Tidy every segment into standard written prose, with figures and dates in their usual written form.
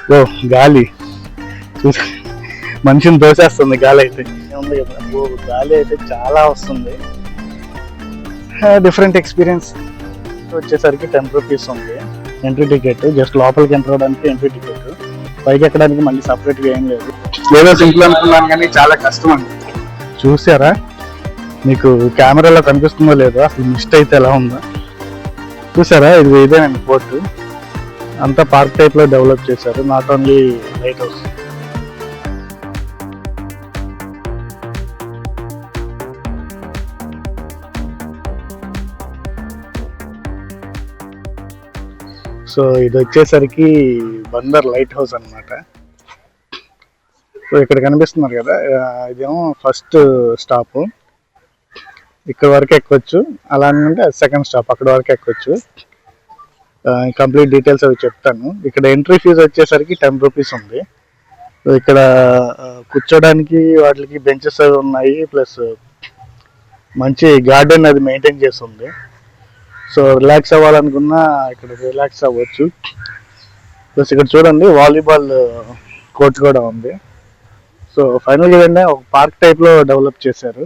ఓ గాలి చూసి మనిషిని దోసేస్తుంది గాలి అయితే. ఉంది కదా, ఓ గాలి అయితే చాలా వస్తుంది. Different experience. వచ్చేసరికి 10 రూపీస్ ఉంది ఎంట్రీ టికెట్. జస్ట్ లోపలికి ఎంటర్ అవడానికి ఎంట్రీ టికెట్, పైకి ఎక్కడానికి మళ్ళీ సపరేట్గా ఏం లేదు. ఏదో సింపుల్ అనుకున్నాను కానీ చాలా కష్టం అండి. చూసారా, మీకు కెమెరాలో కనిపిస్తుందో లేదో, అసలు మిస్ట్ అయితే ఎలా ఉందో చూసారా. ఇది ఇదేనండి పోర్టు, అంతా పార్క్ టైప్లో డెవలప్ చేశారు. Not only light house. So ఇది వచ్చేసరికి బందర్ లైట్ హౌస్ అనమాట. సో ఇక్కడ కనిపిస్తున్నారు కదా, ఇదేమో ఫస్ట్ స్టాప్, ఇక్కడ వరకు ఎక్కొచ్చు. అలా అంటే సెకండ్ స్టాప్, అక్కడ వరకు ఎక్కొచ్చు. కంప్లీట్ డీటెయిల్స్ అవి చెప్తాను. ఇక్కడ ఎంట్రీ ఫీజు వచ్చేసరికి 10 రూపీస్ ఉంది. సో ఇక్కడ కూర్చోడానికి వాటికి బెంచెస్ అవి ఉన్నాయి, ప్లస్ మంచి గార్డెన్ అది మెయింటైన్ చేసి ఉంది. సో రిలాక్స్ అవ్వాలనుకున్నా ఇక్కడ రిలాక్స్ అవ్వచ్చు. ప్లస్ ఇక్కడ చూడండి వాలీబాల్ కోర్ట్ కూడా ఉంది. సో ఫైనల్గా ఏంటంటే ఒక పార్క్ టైప్లో డెవలప్ చేశారు.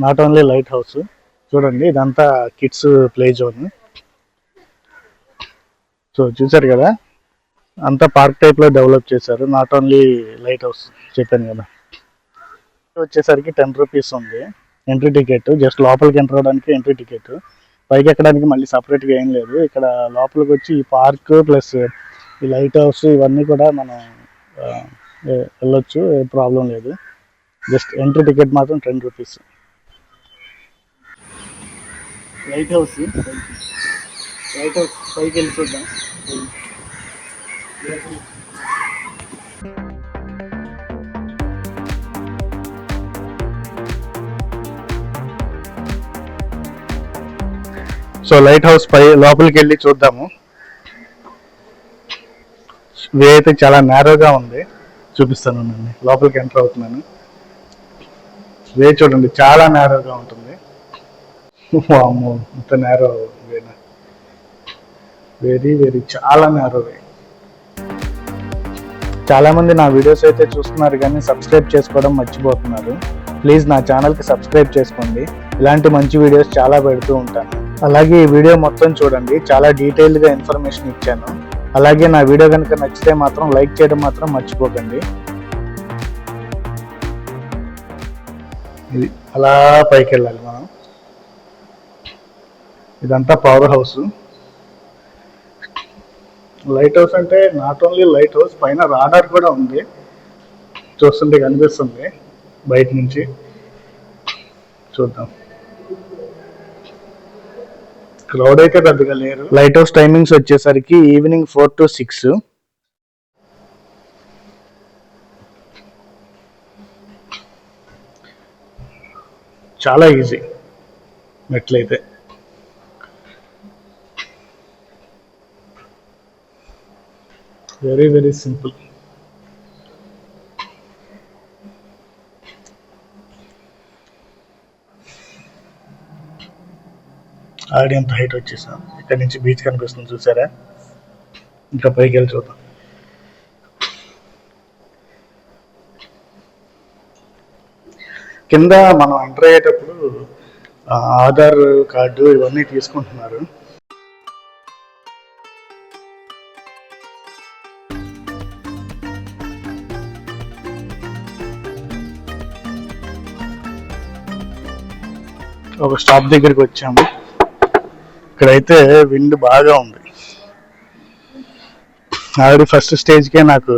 Not only light house. చూడండి ఇదంతా కిడ్స్ ప్లే జోన్. సో చూసారు కదా, అంతా పార్క్ టైప్లో డెవలప్ చేశారు. నాట్ ఓన్లీ లైట్ హౌస్ చెప్పాను కదా. వచ్చేసరికి 10 రూపీస్ ఉంది ఎంట్రీ టికెట్. జస్ట్ లోపలికి ఎంటర్ అవడానికి ఎంట్రీ టికెట్, పైకి ఎక్కడానికి మళ్ళీ సపరేట్గా ఏం లేదు. ఇక్కడ లోపలికి వచ్చి ఈ పార్క్ ప్లస్ ఈ లైట్ హౌస్ ఇవన్నీ కూడా మనం వెళ్ళొచ్చు, ఏ ప్రాబ్లం లేదు. జస్ట్ ఎంట్రీ టికెట్ మాత్రం 10 రూపీస్. లైట్ హౌస్ పైకి వెళ్ళి చూద్దాం. సో లైట్ హౌస్ పై లోపలికి వెళ్ళి చూద్దాము. వే అయితే చాలా నేరోగా ఉంది, చూపిస్తాను. నేను లోపలికి ఎంటర్ అవుతున్నాను. వే చూడండి చాలా నేరోగా ఉంటుంది. అమ్మో, ఇంత నేరో వేనా, వెరీ వెరీ చాలా నేరో వే. చాలామంది నా వీడియోస్ అయితే చూస్తున్నారు కానీ సబ్స్క్రైబ్ చేసుకోవడం మర్చిపోతున్నారు. ప్లీజ్ నా ఛానల్కి సబ్స్క్రైబ్ చేసుకోండి. ఇలాంటి మంచి వీడియోస్ చాలా పెడుతూ ఉంటాను. అలాగే ఈ వీడియో మొత్తం చూడండి, చాలా డీటెయిల్డ్గా ఇన్ఫర్మేషన్ ఇచ్చాను. అలాగే నా వీడియో కనుక నచ్చితే మాత్రం లైక్ చేయడం మాత్రం మర్చిపోకండి. ఇది అలా పైకి వెళ్ళాలి మనం. ఇదంతా పవర్ హౌస్. లైట్ హౌస్ అంటే నాట్ ఓన్లీ లైట్ హౌస్, పైన రాడార్ కూడా ఉంది. చూస్తుంటే కనిపిస్తుంది బయట నుంచి. చూద్దాం. క్రౌడ్ అయితే పెద్దగా లేరు. లైట్ హౌస్ టైమింగ్స్ వచ్చేసరికి ఈవినింగ్ 4 to 6. చాలా ఈజీ మెట్లయితే. Very very simple. ఆల్రెడీ ఎంత హైట్ వచ్చేసాం. ఇక్కడ నుంచి బీచ్ కనిపిస్తుంది చూసారా. ఇంకా పైకి వెళ్ళి చూద్దాం. కింద మనం ఎంటర్ అయ్యేటప్పుడు ఆధార్ కార్డు ఇవన్నీ తీసుకుంటున్నారు. ఒక స్టాప్ దగ్గరికి వచ్చాము. ఇక్కడైతే విండ్ బాగా ఉంది. ఆల్రెడీ ఫస్ట్ స్టేజ్కే నాకు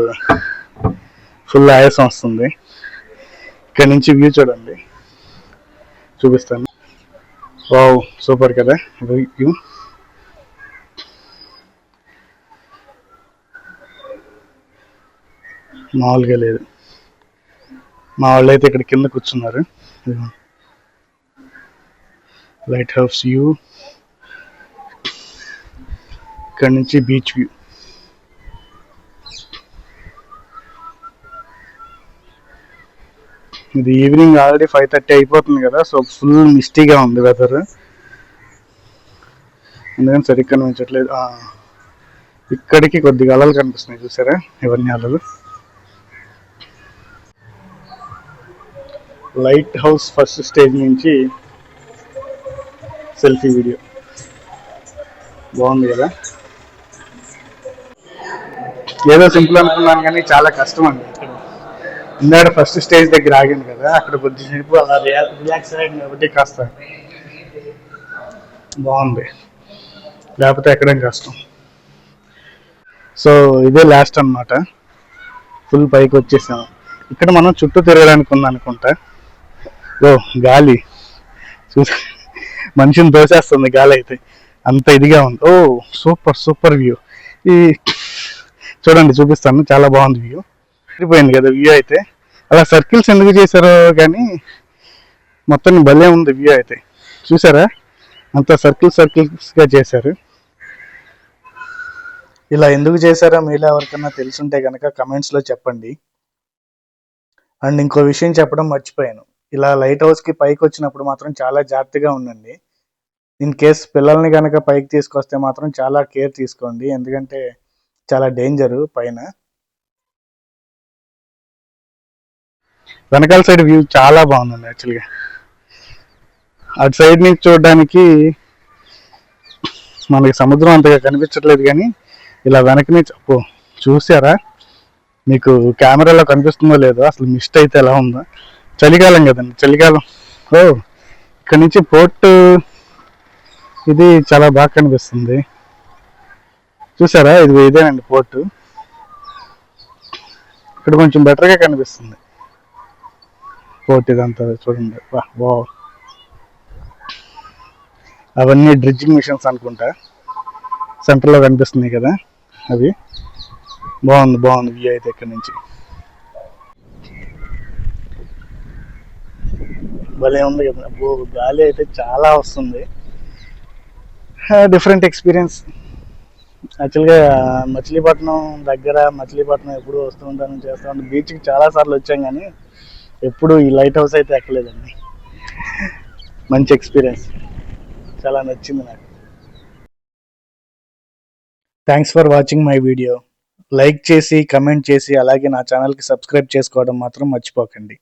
ఫుల్ ఆయాసం వస్తుంది. ఇక్కడ నుంచి వ్యూ చూడండి, చూపిస్తాను. వావ్, సూపర్ కదా వ్యూ. మామూలుగా లేదు. మా వాళ్ళు అయితే ఇక్కడ కింద కూర్చున్నారు. లైట్ హౌస్ వ్యూ, ఇక్కడ నుంచి బీచ్ వ్యూ. ఇది ఈవినింగ్ ఆల్రెడీ 5:30 అయిపోతుంది కదా. సో ఫుల్ మిస్టీగా ఉంది వెదర్, అందుకని సరిగ్గా కనిపించట్లేదు. ఇక్కడికి కొద్దిగా అలలు కనిపిస్తున్నాయి, చూసారా? ఇవన్నీ అలలు. లైట్ హౌస్ ఫస్ట్ స్టేజ్ నుంచి సెల్ఫీ వీడియో బాగుంది కదా. ఏదో సింపుల్ అనుకున్నాను కానీ చాలా కష్టం అండి. ఇక్కడ ఇందాక ఫస్ట్ స్టేజ్ దగ్గర ఆగాను కదా, అక్కడ కొద్దిసేపు అలా రిలాక్స్ అయ్యాను కాబట్టి కాస్త బాగుంది, లేకపోతే ఎక్కడం కష్టం. సో ఇదే లాస్ట్ అన్నమాట, ఫుల్ పైకి వచ్చేసాము. ఇక్కడ మనం చుట్టూ తిరగడానికి ఉందనుకుంటా. ఓ గాలి చూసా, మనిషిని దోసేస్తుంది గాలి అయితే, అంత ఇదిగా ఉంది. ఓ సూపర్ సూపర్ వ్యూ. ఈ చూడండి, చూపిస్తాను, చాలా బాగుంది వ్యూ. తిరిగిపోయింది కదా వ్యూ అయితే. అలా సర్కిల్స్ ఎందుకు చేశారో కానీ మొత్తం భలే ఉంది వ్యూ అయితే, చూసారా? అంత సర్కిల్స్గా చేశారు. ఇలా ఎందుకు చేశారో మీలో ఎవరికన్నా తెలుసుంటే కనుక కమెంట్స్లో చెప్పండి. అండ్ ఇంకో విషయం చెప్పడం మర్చిపోయాను, ఇలా లైట్ హౌస్కి పైకి వచ్చినప్పుడు మాత్రం చాలా జాగ్రత్తగా ఉండండి. ఇన్ కేస్ పిల్లల్ని కనుక పైకి తీసుకొస్తే మాత్రం చాలా కేర్ తీసుకోండి, ఎందుకంటే చాలా డేంజరు పైన. వెనకాల సైడ్ వ్యూ చాలా బాగుందండి యాక్చువల్గా. అటు సైడ్ నుంచి చూడడానికి మనకి సముద్రం అంతగా కనిపించట్లేదు, కానీ ఇలా వెనక నుంచి చూసారా? మీకు కెమెరాలో కనిపిస్తుందో లేదో, అసలు మిస్ట్ అయితే ఎలా ఉందో. చలికాలం కదండి, చలికాలం. ఓ ఇక్కడ నుంచి పోర్ట్ ఇది చాలా బాగా కనిపిస్తుంది, చూసారా? ఇదేనండి పోర్టు. ఇక్కడ కొంచెం బెటర్గా కనిపిస్తుంది పోర్ట్, ఇదంతా చూడండి. వా అవన్నీ డ్రిడ్జింగ్ మిషన్స్ అనుకుంటా, సెంటర్లో కనిపిస్తున్నాయి కదా అవి. బాగుంది వ్యూ అయితే ఇక్కడ నుంచి. భలే ఉంది కదా. గాలి అయితే చాలా వస్తుంది, డిఫరెంట్ ఎక్స్పీరియన్స్. యాక్చువల్గా మచిలీపట్నం దగ్గర, మచిలీపట్నం ఎప్పుడు వస్తూ ఉంటాను, చేస్తూ ఉంటాను. బీచ్కి చాలాసార్లు వచ్చాం కానీ ఎప్పుడు ఈ లైట్ హౌస్ అయితే ఎక్కలేదండి. మంచి ఎక్స్పీరియన్స్, చాలా నచ్చింది నాకు. Thanks for watching my video. Like చేసి, కమెంట్ చేసి, అలాగే నా ఛానల్కి సబ్స్క్రైబ్ చేసుకోవడం మాత్రం మర్చిపోకండి.